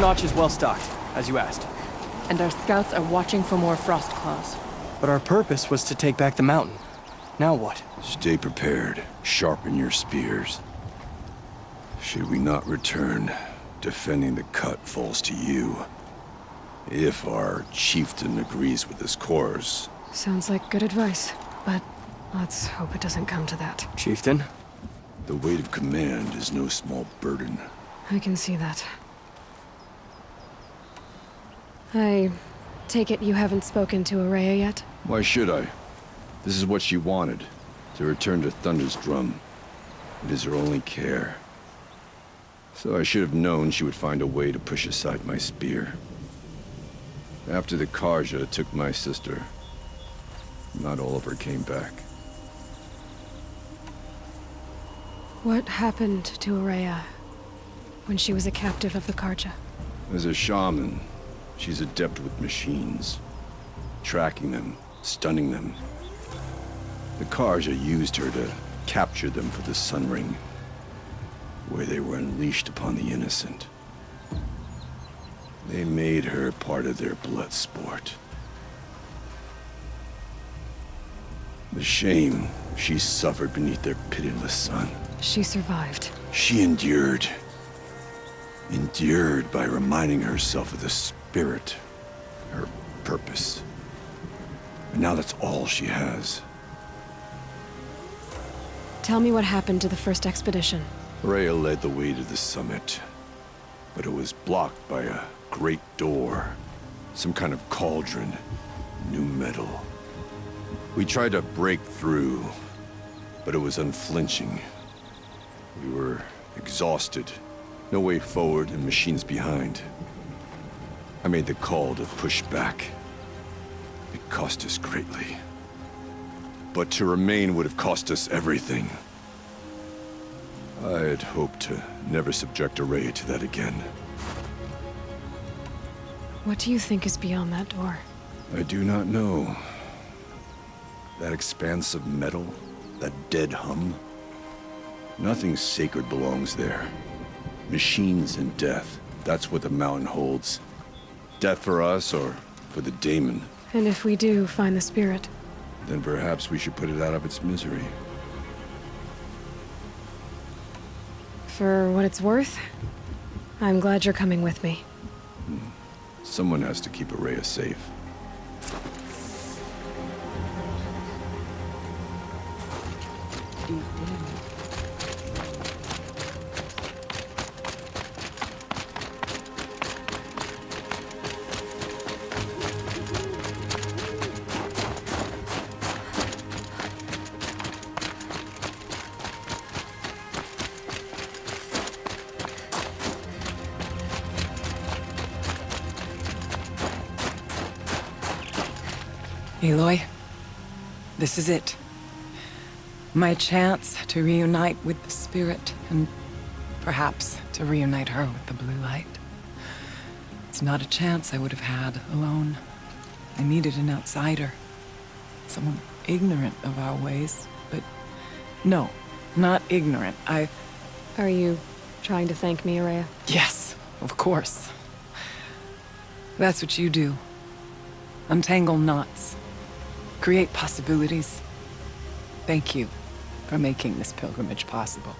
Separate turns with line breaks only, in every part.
Notch is well stocked, as you asked.
And our scouts are watching for more frost claws.
But our purpose was to take back the mountain. Now what?
Stay prepared. Sharpen your spears. Should we not return, defending the cut falls to you. If our chieftain agrees with this course.
Sounds like good advice, but let's hope it doesn't come to that.
Chieftain?
The weight of command is no small burden.
I can see that. I take it you haven't spoken to Ourea yet?
Why should I? This is what she wanted, to return to Thunder's Drum. It is her only care. So I should have known she would find a way to push aside my spear. After the Carja took my sister, not all of her came back.
What happened to Ourea when she was a captive of the Carja?
As a shaman, she's adept with machines. Tracking them, stunning them. The Carja used her to capture them for the Sun Ring, where they were unleashed upon the innocent. They made her part of their blood sport. The shame she suffered beneath their pitiless sun.
She survived.
She endured. Endured by reminding herself of the spirit, her purpose. And now that's all she has.
Tell me what happened to the first expedition.
Rhea led the way to the summit, but it was blocked by a great door. Some kind of cauldron, new metal. We tried to break through, but it was unflinching. We were exhausted, no way forward and machines behind. I made the call to push back. It cost us greatly. But to remain would have cost us everything. I had hoped to never subject Ourea to that again.
What do you think is beyond that door?
I do not know. That expanse of metal, that dead hum. Nothing sacred belongs there. Machines and death, that's what the mountain holds. Death for us or for the daemon.
And if we do find the spirit?
Then perhaps we should put it out of its misery.
For what it's worth, I'm glad you're coming with me.
Someone has to keep Ourea safe.
Aloy, this is it. My chance to reunite with the spirit, and perhaps to reunite her with the blue light. It's not a chance I would have had alone. I needed an outsider. Someone ignorant of our ways, but no, not ignorant.
Are you trying to thank me, Ourea?
Yes, of course. That's what you do. Untangle knots. Create possibilities. Thank you for making this pilgrimage possible.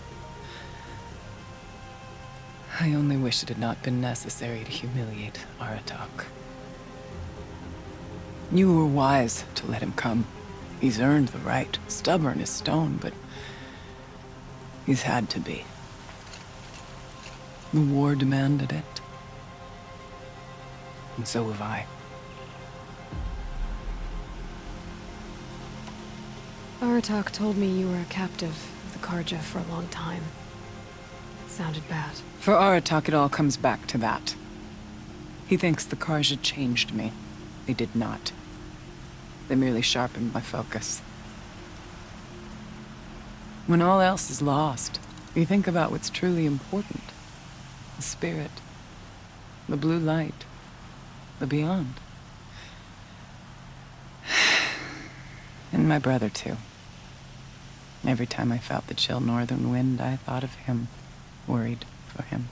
I only wish it had not been necessary to humiliate Aratak. You were wise to let him come. He's earned the right. Stubborn as stone, but he's had to be. The war demanded it. And so have I.
Aratak told me you were a captive of the Carja for a long time. It sounded bad.
For Aratak, it all comes back to that. He thinks the Carja changed me. They did not. They merely sharpened my focus. When all else is lost, you think about what's truly important. The spirit. The blue light. The beyond. And my brother, too. Every time I felt the chill northern wind, I thought of him, worried for him.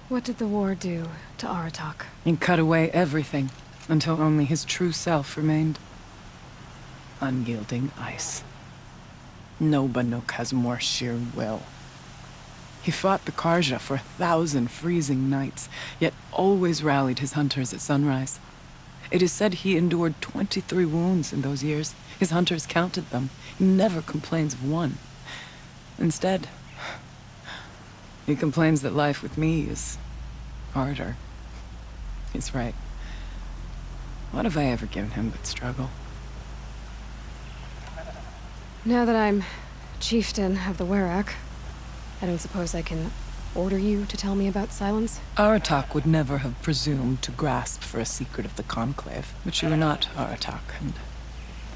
What did the war do to Aratak?
He cut away everything until only his true self remained. Unyielding ice. No Banuk has more sheer will. He fought the Karja for 1,000 freezing nights, yet always rallied his hunters at sunrise. It is said he endured 23 wounds in those years. His hunters counted them. He never complains of one. Instead, he complains that life with me is harder. He's right. What have I ever given him but struggle?
Now that I'm chieftain of the Werak, I don't suppose I can order you to tell me about Silence?
Aratak would never have presumed to grasp for a secret of the Conclave. But you are not Aratak, and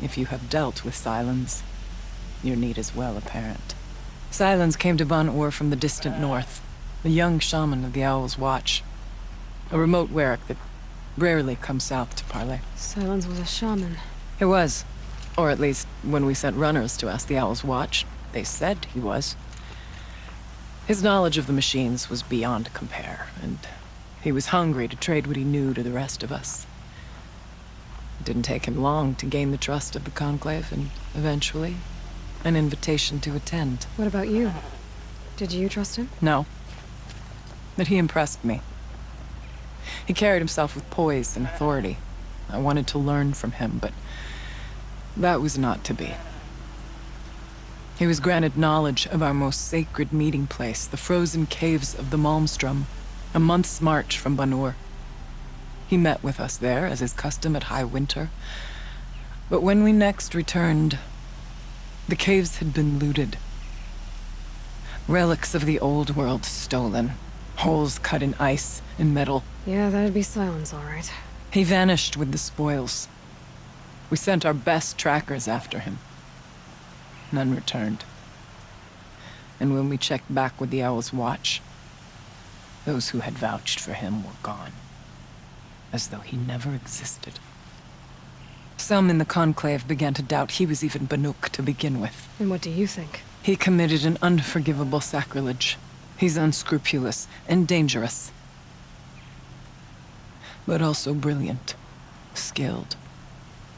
if you have dealt with Silence, your need is well apparent. Silence came to Ban-Ur from the distant north, a young shaman of the Owl's Watch. A remote Werak that rarely comes south to parley.
Silence was a shaman.
He was. Or at least, when we sent runners to ask the Owl's Watch, they said he was. His knowledge of the machines was beyond compare, and he was hungry to trade what he knew to the rest of us. It didn't take him long to gain the trust of the Conclave, and eventually, an invitation to attend.
What about you? Did you trust him?
No. But he impressed me. He carried himself with poise and authority. I wanted to learn from him, but that was not to be. He was granted knowledge of our most sacred meeting place, the frozen caves of the Malmstrom, a month's march from Ban-Ur. He met with us there, as is custom at High Winter. But when we next returned, the caves had been looted. Relics of the old world stolen. Holes cut in ice and metal.
Yeah, that'd be Silence, all right.
He vanished with the spoils. We sent our best trackers after him. None returned. And when we checked back with the Owl's Watch, those who had vouched for him were gone. As though he never existed. Some in the Conclave began to doubt he was even Banuk to begin with.
And what do you think?
He committed an unforgivable sacrilege. He's unscrupulous and dangerous. But also brilliant, skilled,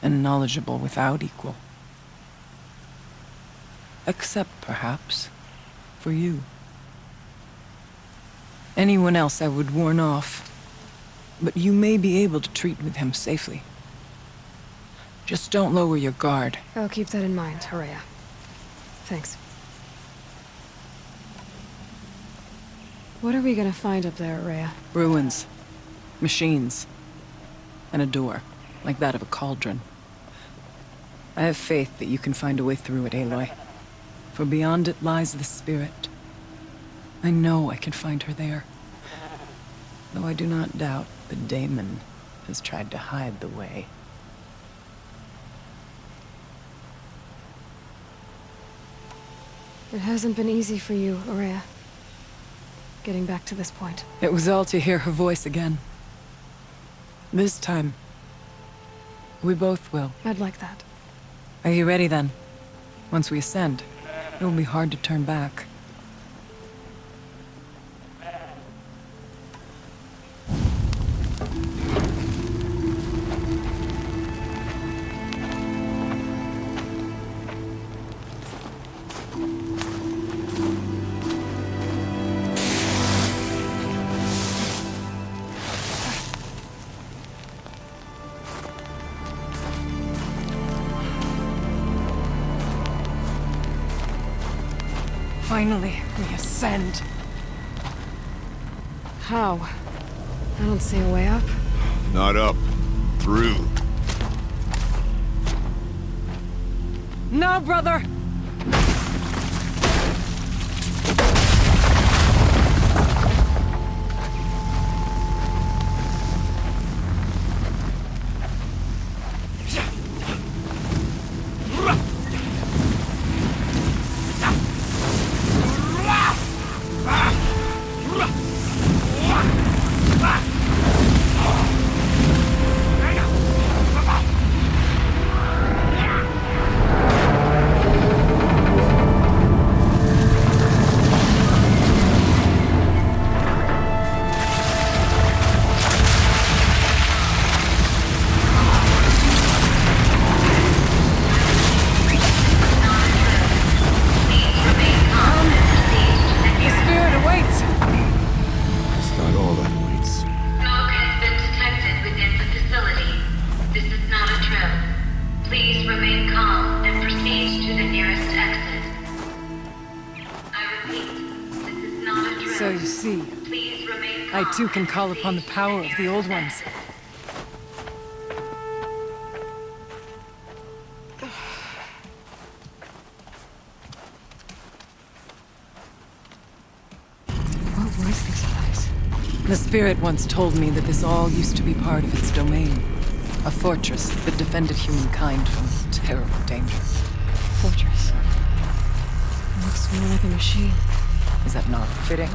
and knowledgeable without equal. Except, perhaps, for you. Anyone else I would warn off, but you may be able to treat with him safely. Just don't lower your guard.
I'll keep that in mind, Horea. Thanks. What are we gonna find up there, Horea?
Ruins, machines, and a door, like that of a cauldron. I have faith that you can find a way through it, Aloy. For beyond it lies the spirit. I know I can find her there. Though I do not doubt the Daemon has tried to hide the way.
It hasn't been easy for you, Horea. Getting back to this point.
It was all to hear her voice again. This time, we both will.
I'd like that.
Are you ready then? Once we ascend, it will be hard to turn back. Finally, we ascend.
How? I don't see a way up.
Not up. Through.
No, brother! I too can call upon the power of the Old Ones.
What was this place?
The Spirit once told me that this all used to be part of its domain. A fortress that defended humankind from terrible danger.
Fortress. Looks more like a machine.
Is that not fitting?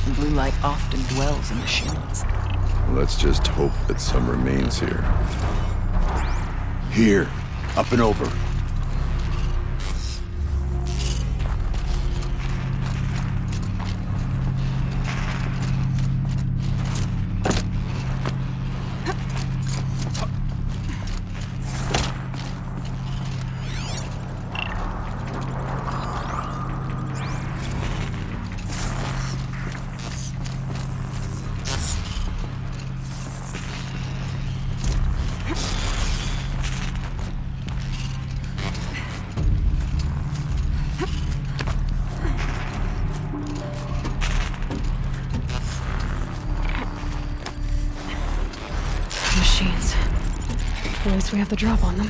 The blue light often dwells in machines.
Let's just hope that some remains here. Here, up and over.
Machines. At least we have the drop on them.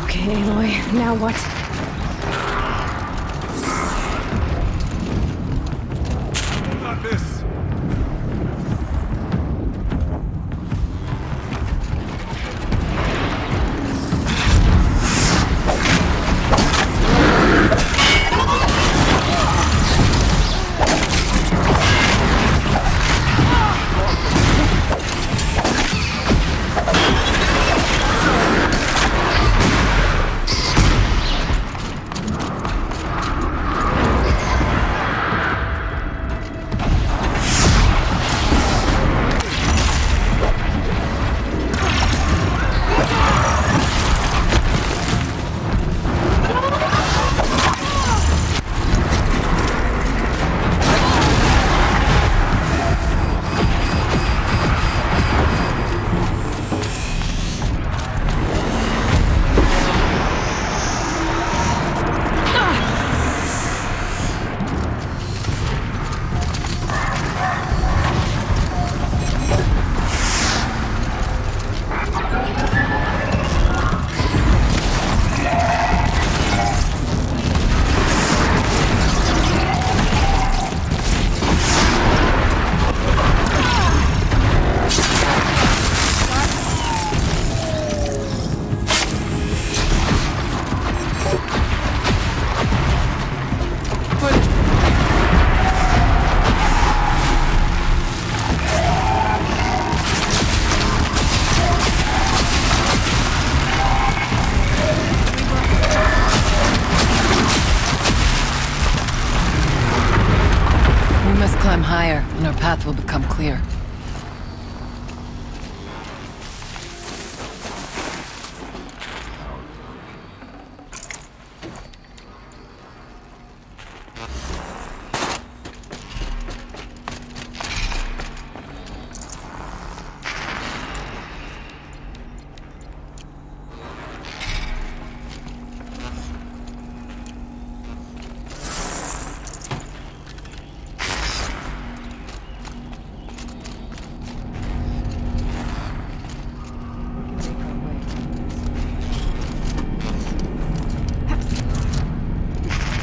Okay, Aloy, now what?
Not this!
Climb higher, and our path will become clear.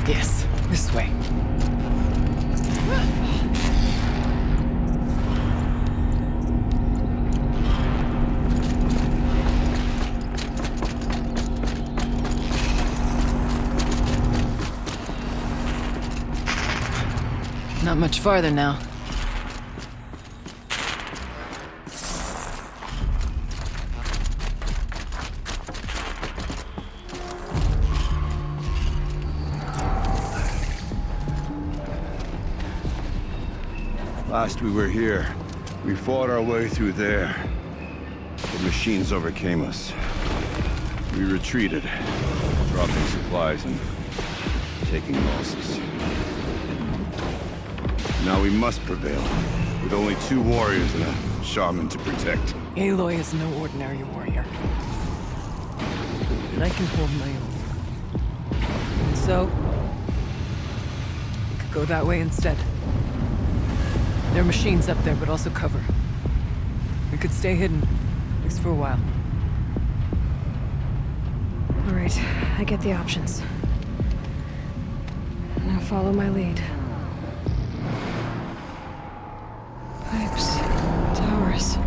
Yes, this way. Not much farther now.
Last we were here, we fought our way through there. The machines overcame us. We retreated, dropping supplies and taking losses. Now we must prevail, with only 2 warriors and a shaman to protect.
Aloy is no ordinary warrior. And I can hold my own. So, we could go that way instead. There are machines up there, but also cover. We could stay hidden, at least for a while.
All right, I get the options. Now follow my lead. Pipes, towers,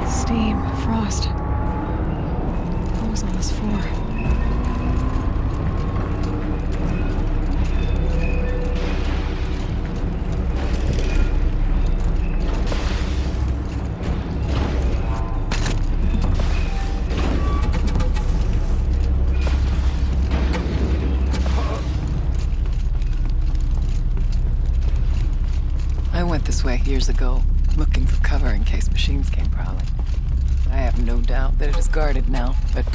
steam, frost. What was all this for?
I went this way years ago, looking for cover in case machines came prowling. I have no doubt that it is guarded now, but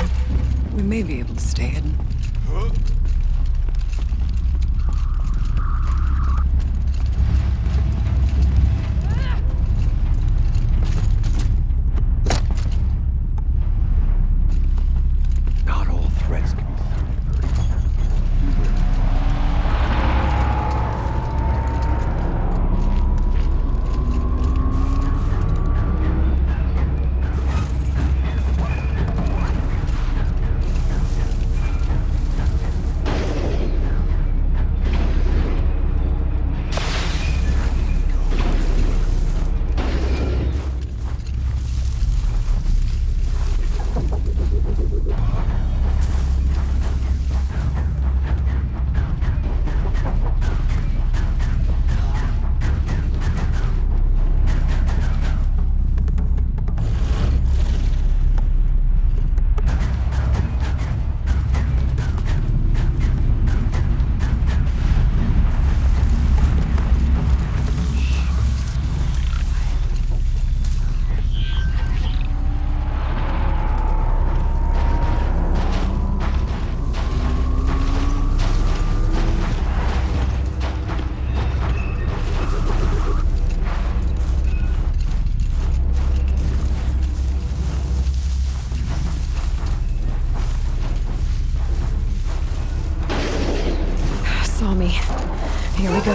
we may be able to stay hidden.
Not all threats can be
Saw me. Here we go.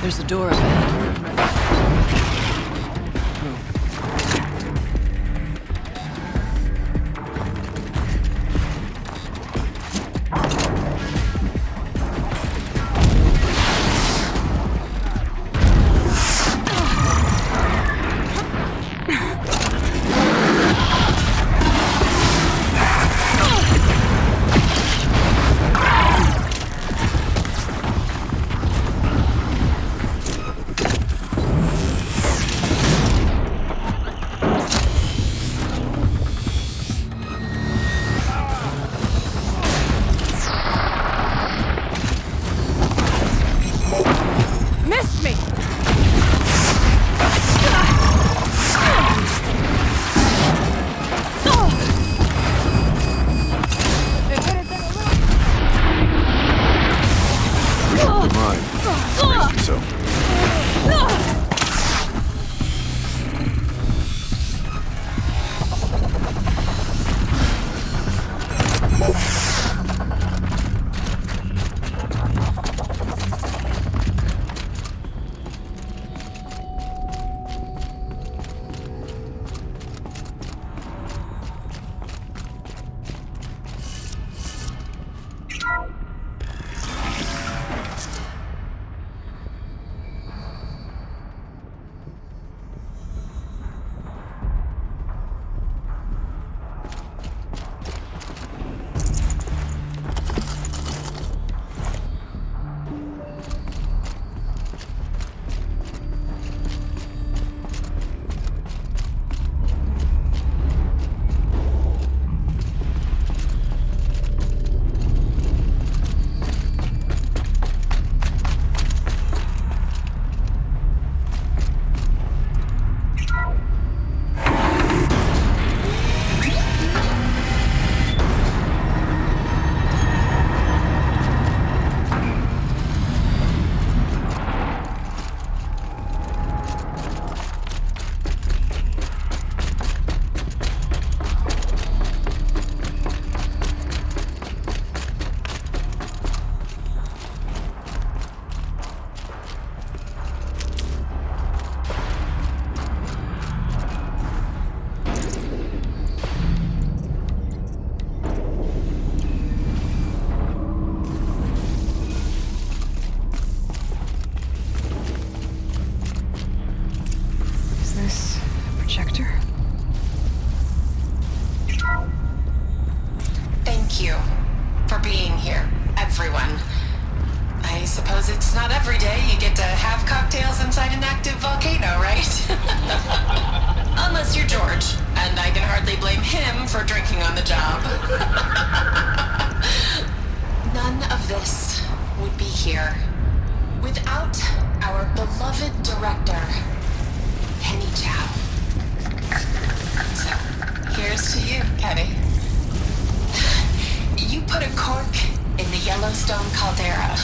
There's a door ahead.
for drinking on the job. None of this would be here without our beloved director, Penny Chow. So, here's to you, Penny. You put a cork in the Yellowstone caldera.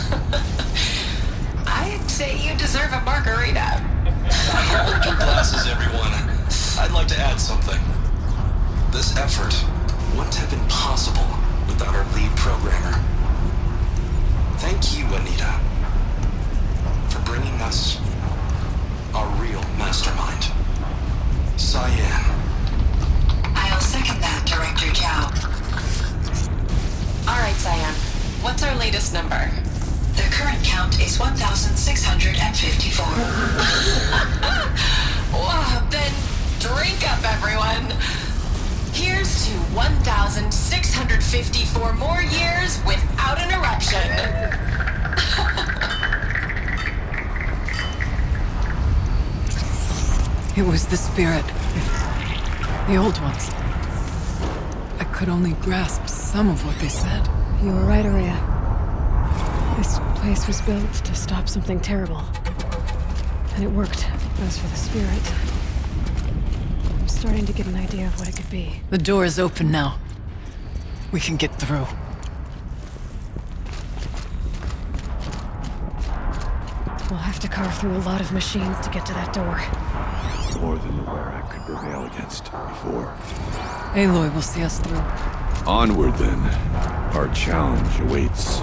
I'd say you deserve a margarita.
Hold your glasses, everyone. I'd like to add something. This effort wouldn't have been possible without our lead programmer. Thank you, Anita, for bringing us our real mastermind, Cyan.
I'll second that, Director Chow. All right, Cyan. What's our latest number? The current count is 1,654. Wow, then drink up, everyone. Here's to 1,654 more years without an eruption.
It was the spirit. The old ones. I could only grasp some of what they said.
You were right, Araya. This place was built to stop something terrible. And it worked. As for the spirit, I'm starting to get an idea of what it could be.
The door is open now. We can get through.
We'll have to carve through a lot of machines to get to that door.
More than the Werak could prevail against before.
Aloy will see us through.
Onward, then. Our challenge awaits.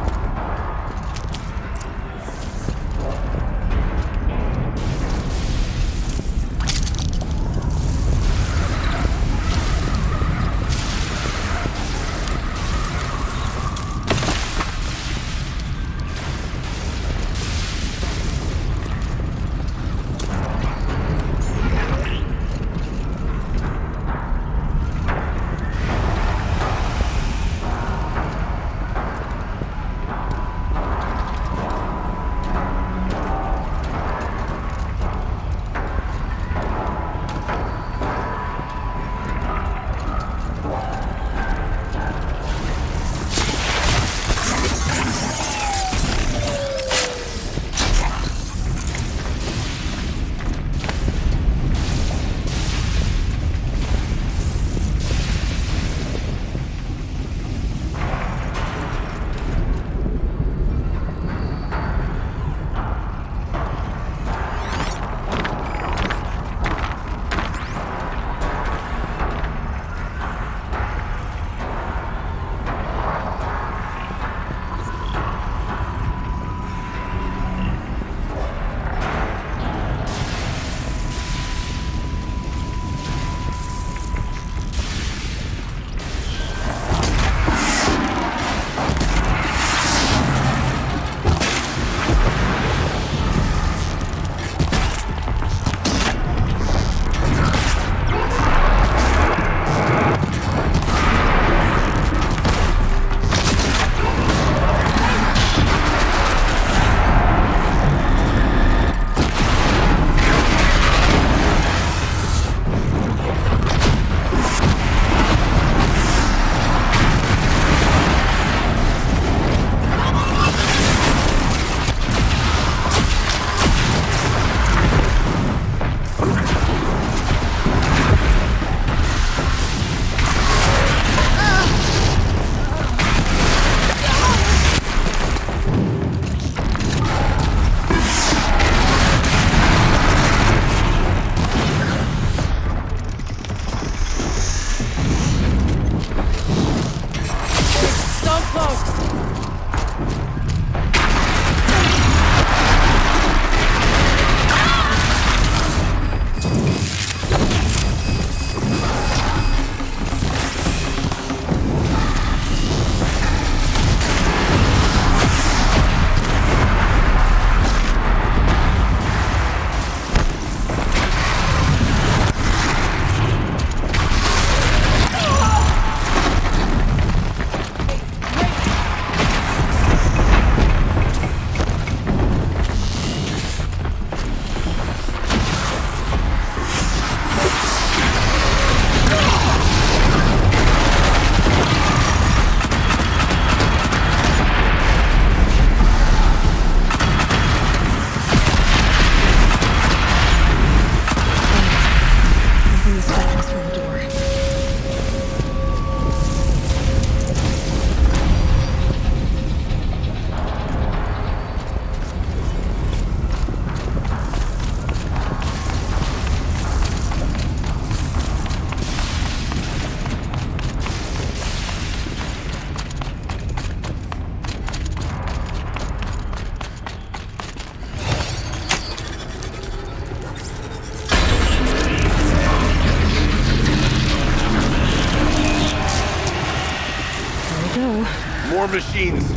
More machines.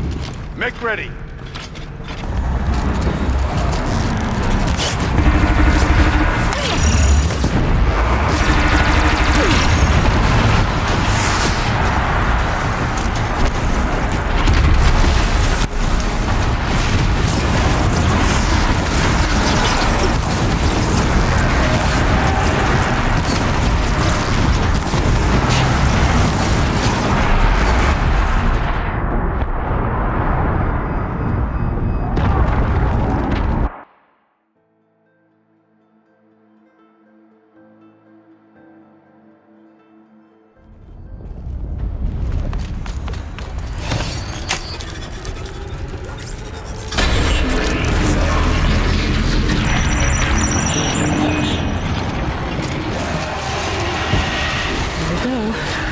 Make ready.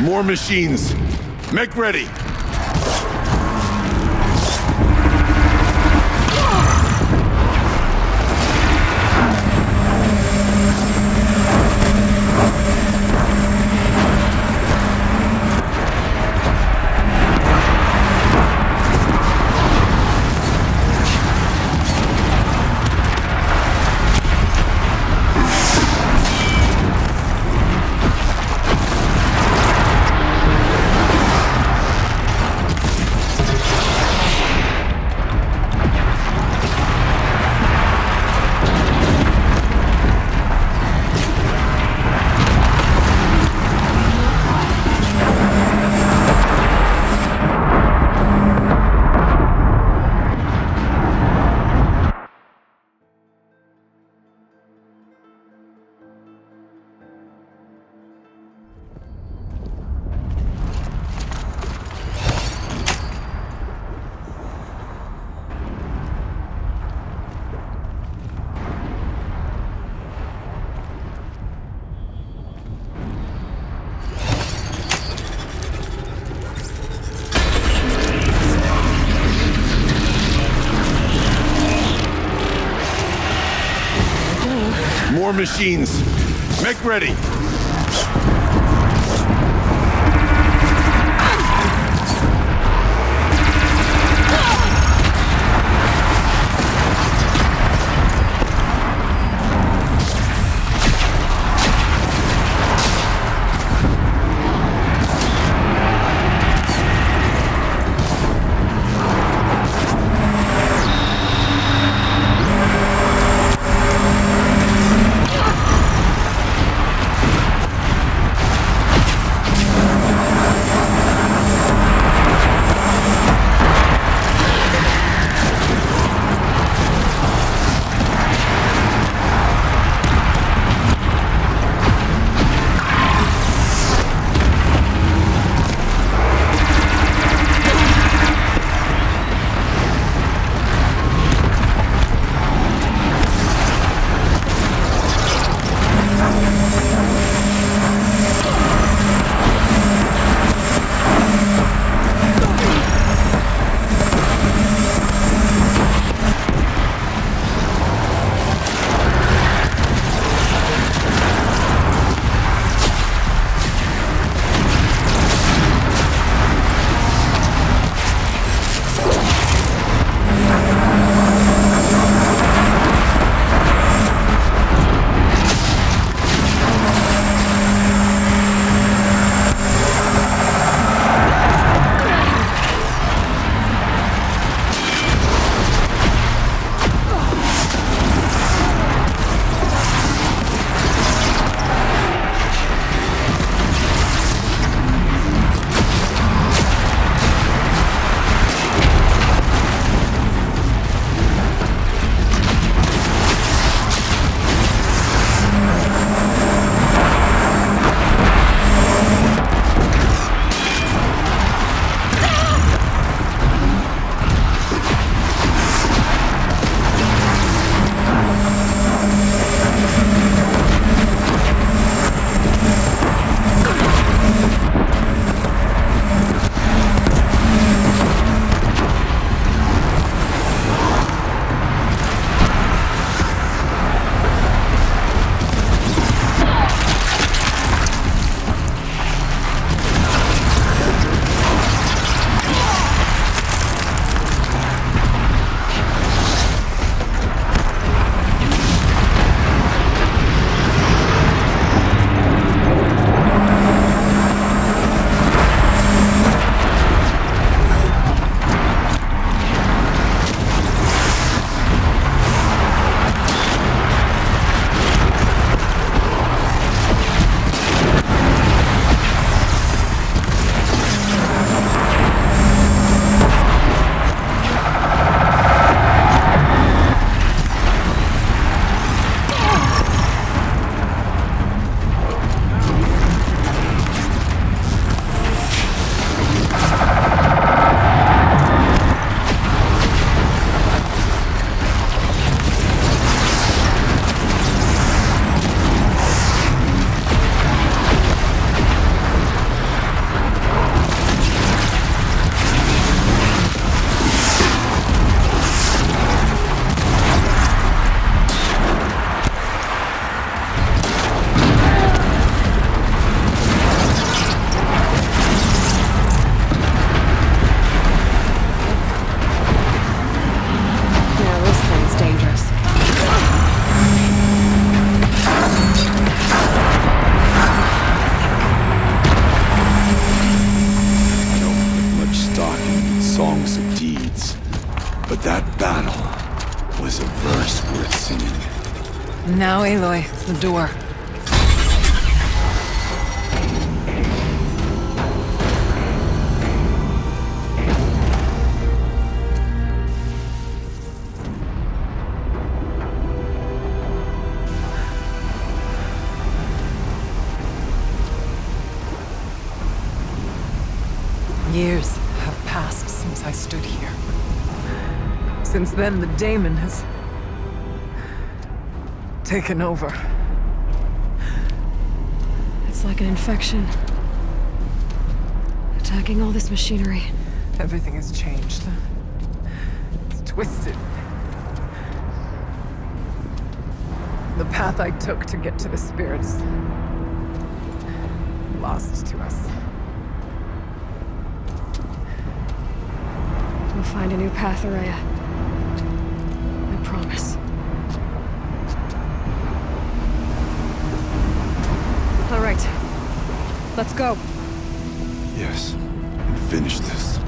More machines. Make ready. More machines. Make ready. But that battle was a verse worth singing.
Now, Aloy, the door. Years have passed since I stood here. Since then, the daemon has taken over.
It's like an infection. Attacking all this machinery.
Everything has changed. It's twisted. The path I took to get to the spirits lost to us.
We'll find a new path, Araya. I promise. All right. Let's go.
Yes, and finish this.